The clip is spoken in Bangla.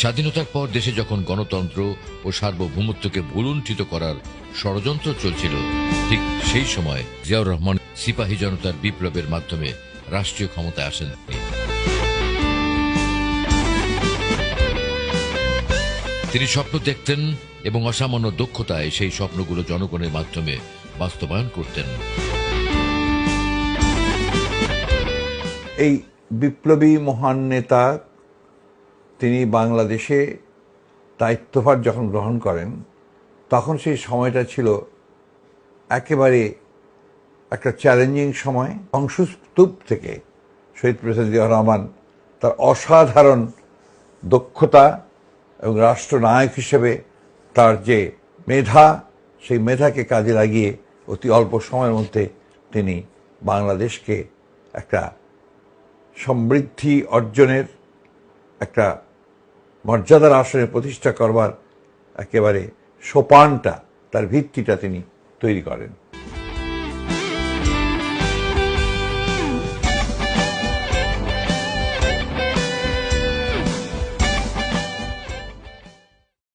স্বাধীনতার পর দেশে যখন গণতন্ত্র ও সার্বভৌমত্বকে ভুলুণ্ঠিত করার ষড়যন্ত্র চলছিল, ঠিক সেই সময় জিয়াউর রহমান সিপাহী জনতার বিপ্লবের মাধ্যমে রাষ্ট্রীয় ক্ষমতায় আসেন। তিনি স্বপ্ন দেখতেন এবং অসামান্য দক্ষতায় সেই স্বপ্নগুলো জনগণের মাধ্যমে বাস্তবায়ন করতেন। এই বিপ্লবী মহান নেতা তিনি বাংলাদেশে দায়িত্বভার যখন গ্রহণ করেন, তখন সেই সময়টা ছিল একেবারে একটা চ্যালেঞ্জিং সময়। ধ্বংসস্তূপ থেকে শহীদ প্রেসিডেন্ট জিয়াউর রহমান তার অসাধারণ দক্ষতা এবং রাষ্ট্রনায়ক হিসেবে তার যে মেধা, সেই মেধাকে কাজে লাগিয়ে অতি অল্প সময়ের মধ্যে তিনি বাংলাদেশকে একটা সমৃদ্ধি অর্জনের, একটা মর্যাদার আসনে প্রতিষ্ঠা করবার একেবারে সোপানটা, তার ভিত্তিটা তিনি তৈরি করেন।